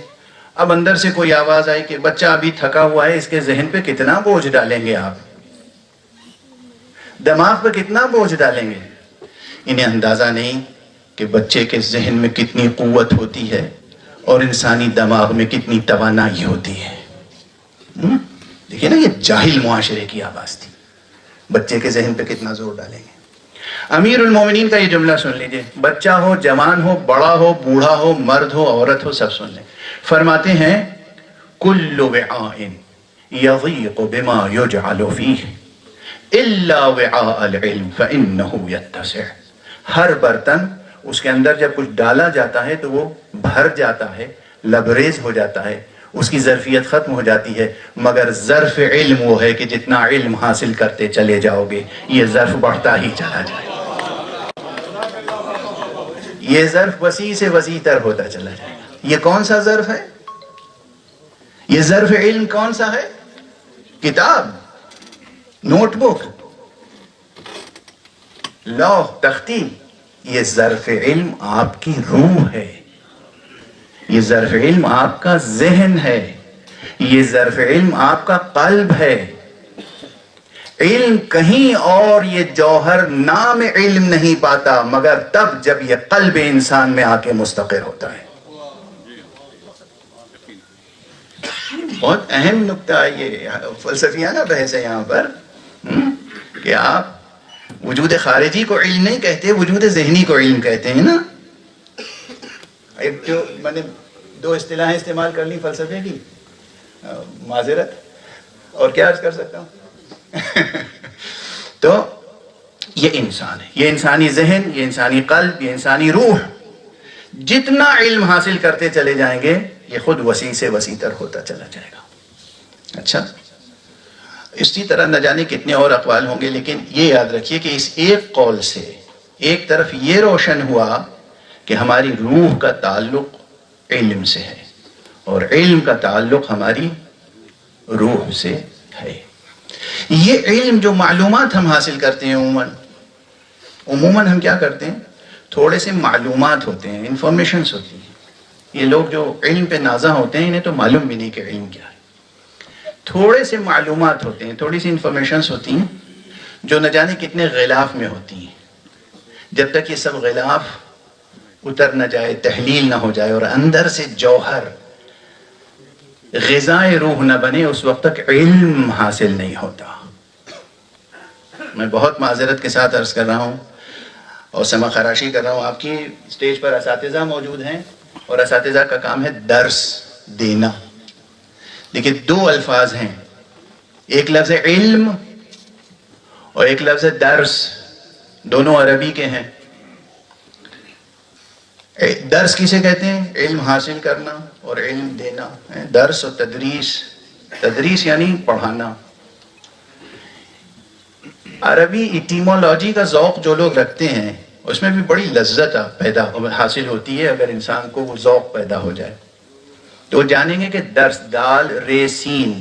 اب اندر سے کوئی آواز آئی کہ بچہ ابھی تھکا ہوا ہے، اس کے ذہن پہ کتنا بوجھ ڈالیں گے آپ، دماغ پہ کتنا بوجھ ڈالیں گے. انہیں اندازہ نہیں کہ بچے کے ذہن میں کتنی قوت ہوتی ہے اور انسانی دماغ میں کتنی توانائی ہوتی ہے. دیکھیں نا، یہ جاہل معاشرے کی آواز تھی، بچے کے ذہن پہ کتنا زور ڈالیں گے. امیر المومنین کا یہ جملہ سن لیجئے، بچہ ہو، جوان ہو، بڑا ہو، بوڑھا ہو، مرد ہو، عورت ہو، سب سن لیں. فرماتے ہیں، کل وعاء یضیق بما یجعل فیہ الا وعاء العلم فانہ یتسع. ہر برتن اس کے اندر جب کچھ ڈالا جاتا ہے تو وہ بھر جاتا ہے، لبریز ہو جاتا ہے، اس کی ظرفیت ختم ہو جاتی ہے، مگر ظرف علم وہ ہے کہ جتنا علم حاصل کرتے چلے جاؤ گے یہ ظرف بڑھتا ہی چلا جائے گا، یہ ظرف وسیع سے وسیع تر ہوتا چلا جائے گا. یہ کون سا ظرف ہے؟ یہ ظرف علم کون سا ہے؟ کتاب، نوٹ بک، لوح، تختی. یہ ظرف علم آپ کی روح ہے، یہ ظرف علم آپ کا ذہن ہے، یہ ظرف علم آپ کا قلب ہے. علم کہیں اور یہ جوہر نام علم نہیں پاتا مگر تب جب یہ قلب انسان میں آ کے مستقر ہوتا ہے. بہت اہم نکتہ یہ فلسفیانہ بحث ہے یہاں پر، کہ آپ وجود خارجی کو علم نہیں کہتے، وجود ذہنی کو علم کہتے ہیں نا. ایک جو میں نے دو اصطلاحیں استعمال کر لی فلسفے کی، معذرت، اور کیا عرض کر سکتا ہوں تو یہ انسان ہے، یہ انسانی ذہن، یہ انسانی قلب، یہ انسانی روح جتنا علم حاصل کرتے چلے جائیں گے یہ خود وسیع سے وسیع تر ہوتا چلا جائے گا. اچھا، اسی طرح نہ جانے کتنے اور اقوال ہوں گے، لیکن یہ یاد رکھیے کہ اس ایک قول سے ایک طرف یہ روشن ہوا کہ ہماری روح کا تعلق علم سے ہے اور علم کا تعلق ہماری روح سے ہے. یہ علم جو معلومات ہم حاصل کرتے ہیں عموماً ہم کیا کرتے ہیں، تھوڑے سے معلومات ہوتے ہیں، انفارمیشنز ہوتی ہیں. یہ لوگ جو علم پہ نازاں ہوتے ہیں انہیں تو معلوم بھی نہیں کہ علم کیا ہے. تھوڑے سے معلومات ہوتے ہیں، تھوڑی سی انفارمیشنز ہوتی ہیں جو نہ جانے کتنے غلاف میں ہوتی ہیں. جب تک یہ سب غلاف اتر نہ جائے، تحلیل نہ ہو جائے اور اندر سے جوہر غذائے روح نہ بنے، اس وقت تک علم حاصل نہیں ہوتا. میں بہت معذرت کے ساتھ عرض کر رہا ہوں اور سما خراشی کر رہا ہوں. آپ کی اسٹیج پر اساتذہ موجود ہیں اور اساتذہ کا کام ہے درس دینا. دیکھیے دو الفاظ ہیں، ایک لفظ علم اور ایک لفظ درس، دونوں عربی کے ہیں. درس کسے کہتے ہیں؟ علم حاصل کرنا اور علم دینا. درس اور تدریس، تدریس یعنی پڑھانا. عربی ایٹیمولوجی کا ذوق جو لوگ رکھتے ہیں اس میں بھی بڑی لذت پیدا حاصل ہوتی ہے اگر انسان کو وہ ذوق پیدا ہو جائے. تو جانیں گے کہ درس، دال رے سین،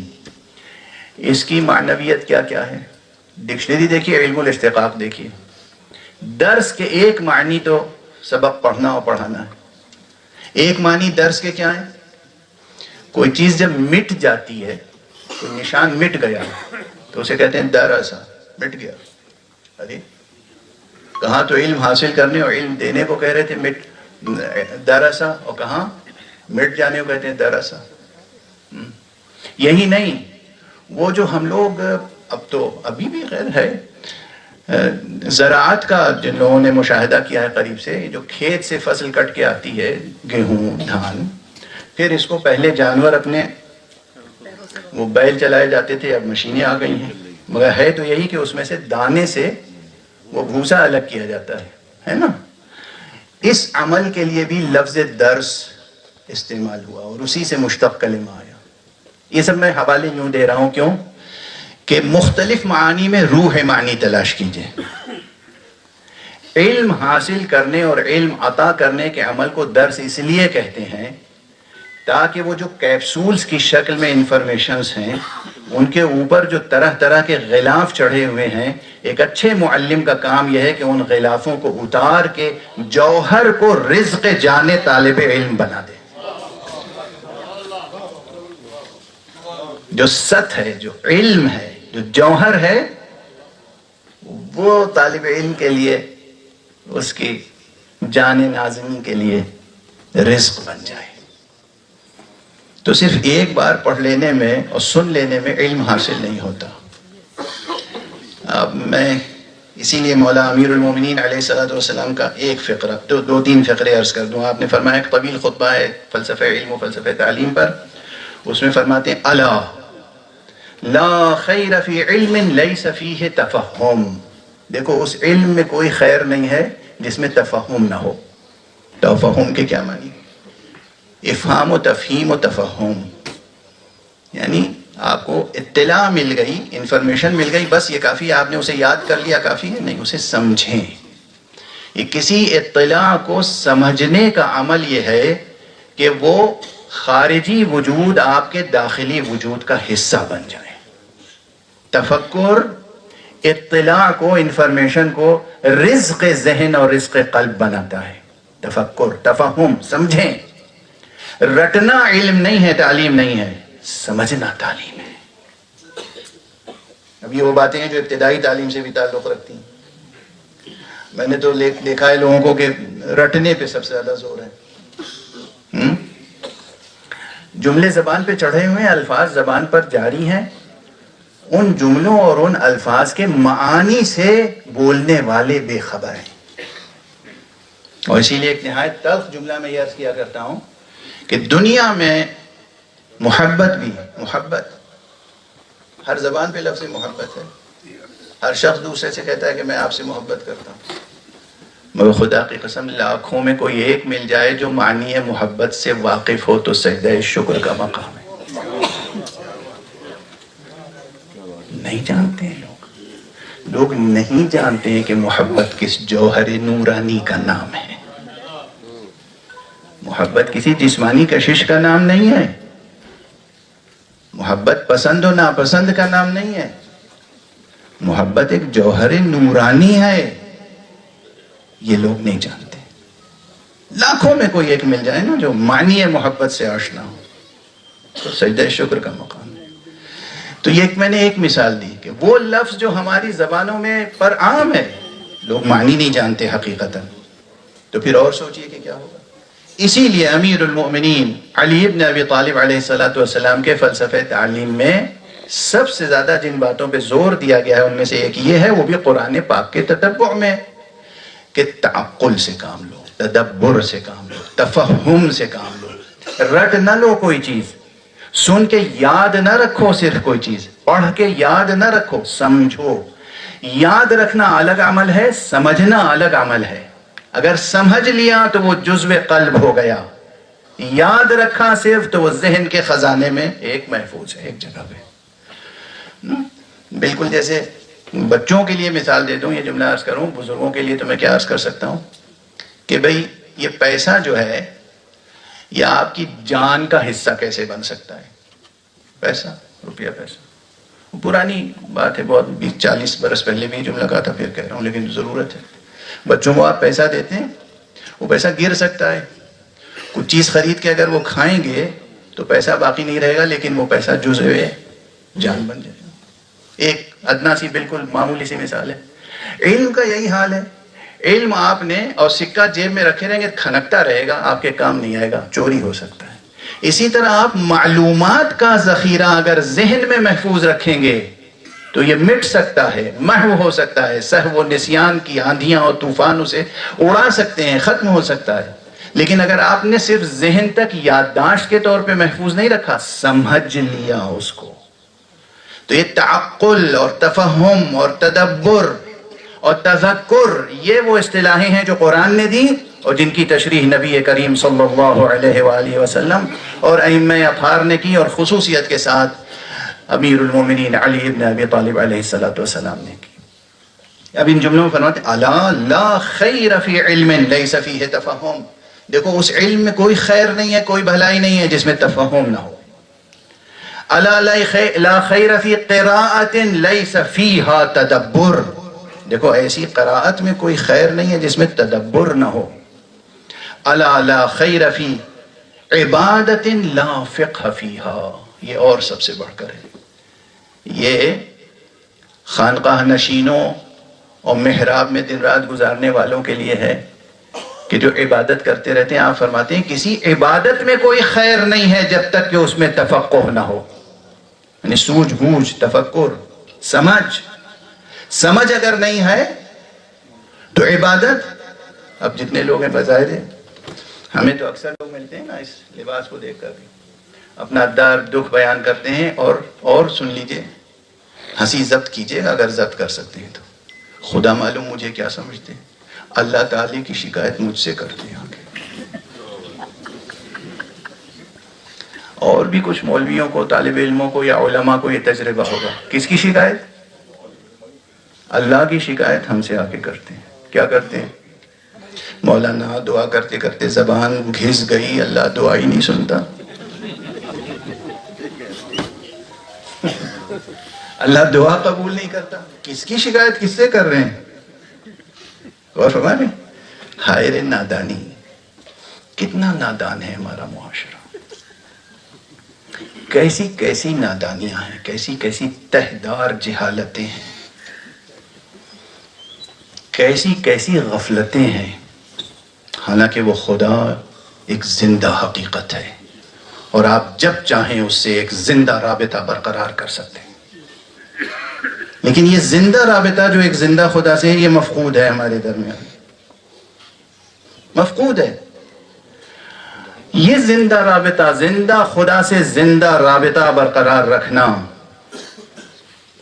اس کی معنویت کیا کیا ہے. ڈکشنری دیکھیے، علم الاشتقاق دیکھیے. درس کے ایک معنی تو سبق پڑھنا اور پڑھانا ہے. ایک معنی درس کے کیا ہے؟ کوئی چیز جب مٹ جاتی ہے، کوئی نشان مٹ گیا تو اسے کہتے ہیں درسا، مٹ گیا. ارے کہاں تو علم حاصل کرنے اور علم دینے کو کہہ رہے تھے مٹ درسا، اور کہاں مٹ جانے کو کہتے ہیں درسا. یہی نہیں، وہ جو ہم لوگ اب تو ابھی بھی خیر ہے، زراعت کا جن لوگوں نے مشاہدہ کیا ہے قریب سے، جو کھیت سے فصل کٹ کے آتی ہے، گیہوں، دھان، پھر اس کو پہلے جانور اپنے وہ بیل چلائے جاتے تھے، اب مشینیں آ گئی ہیں، مگر ہے تو یہی کہ اس میں سے دانے سے وہ بھوسا الگ کیا جاتا ہے نا. اس عمل کے لیے بھی لفظ درس استعمال ہوا اور اسی سے مشتق کلمہ آیا. یہ سب میں حوالے یوں دے رہا ہوں، کیوں کہ مختلف معانی میں روح معنی تلاش کیجئے. علم حاصل کرنے اور علم عطا کرنے کے عمل کو درس اس لیے کہتے ہیں تاکہ وہ جو کیپسولز کی شکل میں انفارمیشنز ہیں ان کے اوپر جو طرح طرح کے غلاف چڑھے ہوئے ہیں، ایک اچھے معلم کا کام یہ ہے کہ ان غلافوں کو اتار کے جوہر کو رزق جانے طالب علم بنا دے. جو ست ہے، جو علم ہے، جو جوہر ہے، وہ طالب علم کے لیے، اس کی جان نازنین کے لیے رزق بن جائے. تو صرف ایک بار پڑھ لینے میں اور سن لینے میں علم حاصل نہیں ہوتا. اب میں اسی لیے مولا امیر المومنین علیہ الصلوۃ والسلام کا ایک فقرہ، دو تین فقرے عرض کر دوں. آپ نے فرمایا ایک طویل خطبہ ہے فلسفہ علم و فلسفہ تعلیم پر، اس میں فرماتے ہیں الا لا خیر فی علم لیس فیہ تفہم. دیکھو اس علم میں کوئی خیر نہیں ہے جس میں تفہم نہ ہو. تفہم کے کیا معنی؟ افہام و تفہیم و تفہم، یعنی آپ کو اطلاع مل گئی، انفارمیشن مل گئی، بس یہ کافی، آپ نے اسے یاد کر لیا کافی ہے نہیں، اسے سمجھیں. یہ کسی اطلاع کو سمجھنے کا عمل یہ ہے کہ وہ خارجی وجود آپ کے داخلی وجود کا حصہ بن جائے. تفکر اطلاع کو، انفارمیشن کو رزق ذہن اور رزق قلب بناتا ہے. تفکر، تفہم، سمجھیں. رٹنا علم نہیں ہے، تعلیم نہیں ہے، سمجھنا تعلیم ہے. اب یہ وہ باتیں ہیں جو ابتدائی تعلیم سے بھی تعلق رکھتی ہیں. میں نے تو دیکھا ہے لوگوں کو کہ رٹنے پہ سب سے زیادہ زور ہے. جملے زبان پہ چڑھے ہوئے ہیں، الفاظ زبان پر جاری ہیں، ان جملوں اور ان الفاظ کے معانی سے بولنے والے بے خبر ہیں. اور اسی لیے ایک نہایت تلخ جملہ میں یہ عرض کیا کرتا ہوں کہ دنیا میں محبت بھی ہے، محبت ہر زبان پہ لفظ محبت ہے، ہر شخص دوسرے سے کہتا ہے کہ میں آپ سے محبت کرتا ہوں، مگر خدا کی قسم لاکھوں میں کوئی ایک مل جائے جو معنی محبت سے واقف ہو تو سجدہ شکر کا مقام ہے۔ نہیں جانتے ہیں لوگ نہیں جانتے ہیں کہ محبت کس جوہر نورانی کا نام ہے۔ محبت کسی جسمانی کشش کا نام نہیں ہے، محبت پسند و ناپسند کا نام نہیں ہے، محبت ایک جوہر نورانی ہے، یہ لوگ نہیں جانتے۔ لاکھوں میں کوئی ایک مل جائے نا جو معنی محبت سے آشنا ہو تو سجدہ شکر کا مقام ہے۔ تو یہ میں نے ایک مثال دی کہ وہ لفظ جو ہماری زبانوں میں پر عام ہے لوگ معنی نہیں جانتے حقیقتاً، تو پھر اور سوچئے کہ کیا ہوگا۔ اسی لیے امیر المؤمنین علی ابن ابی طالب علیہ السلام کے فلسفہ تعلیم میں سب سے زیادہ جن باتوں پہ زور دیا گیا ہے ان میں سے ایک یہ ہے، وہ بھی قرآن پاک کے تتبع میں، کہ تعقل سے کام لو، تدبر سے کام لو، تفہم سے کام لو، رٹ نہ لو کوئی چیز، سن کے یاد نہ رکھو صرف کوئی چیز، پڑھ کے یاد نہ رکھو، سمجھو۔ یاد رکھنا الگ عمل ہے، سمجھنا الگ عمل ہے۔ اگر سمجھ لیا تو وہ جزو قلب ہو گیا، یاد رکھا صرف تو وہ ذہن کے خزانے میں ایک محفوظ ہے، ایک جگہ پہ۔ بالکل جیسے بچوں کے لیے مثال دے دوں، یہ جملہ عرض کروں، بزرگوں کے لیے تو میں کیا عرض کر سکتا ہوں کہ بھئی یہ پیسہ جو ہے یہ آپ کی جان کا حصہ کیسے بن سکتا ہے؟ پیسہ، روپیہ پیسہ، پرانی بات ہے، بہت 20-40 برس پہلے بھی جملہ کہا تھا، پھر کہہ رہا ہوں، لیکن ضرورت ہے۔ بچوں کو آپ پیسہ دیتے ہیں، وہ پیسہ گر سکتا ہے، کچھ چیز خرید کے اگر وہ کھائیں گے تو پیسہ باقی نہیں رہے گا، لیکن وہ پیسہ جزو جان بن جائے گا۔ ایک ادنا سی بالکل معمولی سی مثال ہے۔ علم کا یہی حال ہے، علم آپ نے اور سکہ جیب میں رکھے رہیں گے، کھنکتا رہے گا، آپ کے کام نہیں آئے گا، چوری ہو سکتا ہے۔ اسی طرح آپ معلومات کا ذخیرہ اگر ذہن میں محفوظ رکھیں گے تو یہ مٹ سکتا ہے، محو ہو سکتا ہے، سہو و نسیان کی آندھیاں اور طوفان اسے اڑا سکتے ہیں، ختم ہو سکتا ہے۔ لیکن اگر آپ نے صرف ذہن تک یادداشت کے طور پہ محفوظ نہیں رکھا، سمجھ لیا اس کو، تو یہ تعقل اور تفہم اور تدبر اور تذکر، یہ وہ اصطلاحیں ہیں جو قرآن نے دی اور جن کی تشریح نبی کریم صلی اللہ علیہ وآلہ وسلم اور ائمہ اطہار نے کی، اور خصوصیت کے ساتھ امیر المومنین علی ابن ابی طالب علیہ السلام نے کی۔ اب ان جملوں میں فرماتے الا لا خیر فی علم لیس فیہ تفہم، دیکھو اس علم میں کوئی خیر نہیں ہے، کوئی بھلائی نہیں ہے جس میں تفہم نہ ہو۔ الا لا خیر فی قراءۃ لیس فیہا تدبر، دیکھو ایسی قراءت میں کوئی خیر نہیں ہے جس میں تدبر نہ ہو۔ الا لا خیر فی عبادۃ لا فقہ فیہا، یہ اور سب سے بڑھ کر ہے، یہ خانقاہ نشینوں اور محراب میں دن رات گزارنے والوں کے لیے ہے کہ جو عبادت کرتے رہتے ہیں۔ آپ فرماتے ہیں کسی عبادت میں کوئی خیر نہیں ہے جب تک کہ اس میں تفقہ نہ ہو، یعنی سوجھ بوجھ، تفکر، سمجھ اگر نہیں ہے تو عبادت، اب جتنے لوگ ہیں بظاہر ہے، ہمیں تو اکثر لوگ ملتے ہیں نا اس لباس کو دیکھ کر بھی، اپنا درد دکھ بیان کرتے ہیں، اور سن لیجئے، ہنسی ضبط کیجئے اگر ضبط کر سکتے ہیں تو، خدا معلوم مجھے کیا سمجھتے ہیں، اللہ تعالی کی شکایت مجھ سے کرتے ہیں آگے۔ اور بھی کچھ مولویوں کو، طالب علموں کو یا علماء کو یہ تجربہ ہوگا، کس کی شکایت؟ اللہ کی شکایت ہم سے آگے کرتے ہیں۔ کیا کرتے ہیں؟ مولانا دعا کرتے کرتے زبان گھس گئی، اللہ دعا ہی نہیں سنتا، اللہ دعا قبول نہیں کرتا۔ کس کی شکایت کس سے کر رہے ہیں؟ اور فرمائیں، ہائے رے نادانی، کتنا نادان ہے ہمارا معاشرہ، کیسی کیسی نادانیاں ہیں، کیسی کیسی تہدار جہالتیں ہیں، کیسی کیسی غفلتیں ہیں، حالانکہ وہ خدا ایک زندہ حقیقت ہے اور آپ جب چاہیں اس سے ایک زندہ رابطہ برقرار کر سکتے ہیں، لیکن یہ زندہ رابطہ جو ایک زندہ خدا سے ہے یہ مفقود ہے ہمارے درمیان۔ مفقود ہے. یہ زندہ رابطہ، زندہ خدا سے زندہ رابطہ برقرار رکھنا،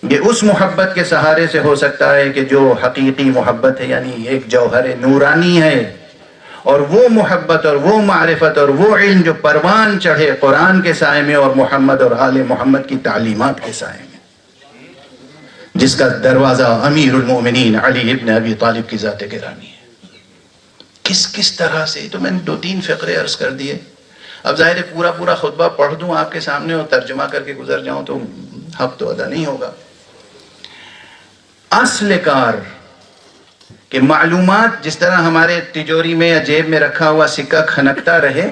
یہ اس محبت کے سہارے سے ہو سکتا ہے کہ جو حقیقی محبت ہے، یعنی ایک جوہر نورانی ہے، اور وہ محبت اور وہ معرفت اور وہ علم جو پروان چڑھے قرآن کے سائے میں اور محمد اور آل محمد کی تعلیمات کے سائے میں، جس کا دروازہ امیر المومنین علی ابن ابی طالب کی ذات گرامی ہے. کس طرح سے، تو میں نے 2-3 فقرے عرض کر دیے. اب ظاہر ہے پورا خطبہ پڑھ دوں آپ کے سامنے اور ترجمہ کر کے گزر جاؤں تو حق تو ادا نہیں ہوگا. اصل کار کہ معلومات جس طرح ہمارے تجوری میں یا جیب میں رکھا ہوا سکہ کھنکتا رہے،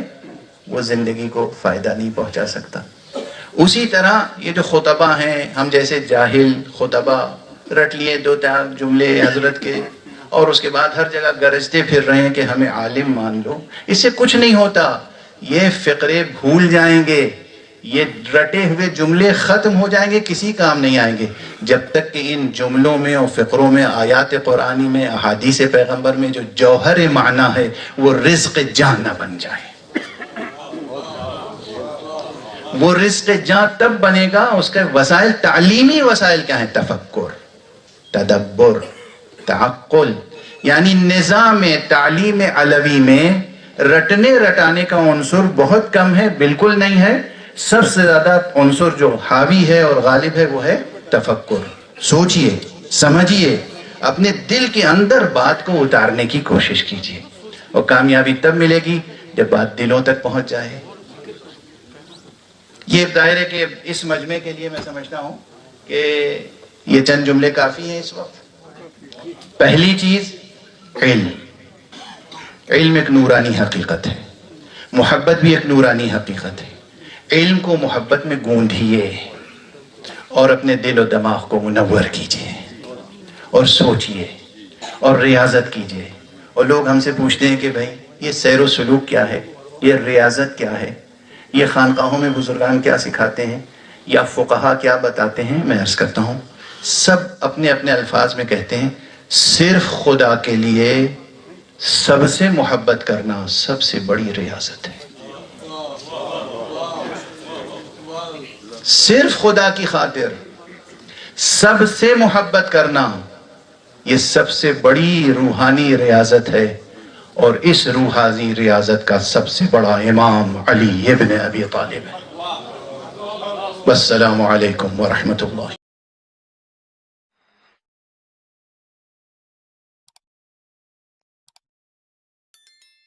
وہ زندگی کو فائدہ نہیں پہنچا سکتا. اسی طرح یہ جو خطبہ ہیں، ہم جیسے جاہل خطبہ رٹ لیے 2-4 جملے حضرت کے اور اس کے بعد ہر جگہ گرجتے پھر رہے ہیں کہ ہمیں عالم مان لو، اس سے کچھ نہیں ہوتا. یہ فقرے بھول جائیں گے، یہ رٹے ہوئے جملے ختم ہو جائیں گے، کسی کام نہیں آئیں گے جب تک کہ ان جملوں میں اور فقروں میں، آیات قرآنی میں، احادیث پیغمبر میں جو جوہر معنی ہے وہ رزق جاں نہ بن جائے. وہ رزق جاں تب بنے گا، اس کے وسائل، تعلیمی وسائل کیا ہیں؟ تفکر، تدبر، تعقل. یعنی نظام تعلیم علوی میں رٹنے رٹانے کا عنصر بہت کم ہے، بالکل نہیں ہے. سب سے زیادہ عنصر جو حاوی ہے اور غالب ہے وہ ہے تفکر. سوچئے، سمجھئے، اپنے دل کے اندر بات کو اتارنے کی کوشش کیجئے، اور کامیابی تب ملے گی جب بات دلوں تک پہنچ جائے. یہ ظاہر ہے کہ اس مجمع کے لیے میں سمجھتا ہوں کہ یہ چند جملے کافی ہیں اس وقت. پہلی چیز علم. علم ایک نورانی حقیقت ہے، محبت بھی ایک نورانی حقیقت ہے. علم کو محبت میں گوندھیے اور اپنے دل و دماغ کو منور کیجئے اور سوچئے اور ریاضت کیجئے. اور لوگ ہم سے پوچھتے ہیں کہ بھائی یہ سیر و سلوک کیا ہے، یہ ریاضت کیا ہے، یہ خانقاہوں میں بزرگان کیا سکھاتے ہیں یا فقہا کیا بتاتے ہیں؟ میں عرض کرتا ہوں سب اپنے اپنے الفاظ میں کہتے ہیں صرف خدا کے لیے سب سے محبت کرنا سب سے بڑی ریاضت ہے. صرف خدا کی خاطر سب سے محبت کرنا یہ سب سے بڑی روحانی ریاضت ہے، اور اس روحانی ریاضت کا سب سے بڑا امام علی ابن ابی طالب ہے. والسلام علیکم ورحمۃ اللہ.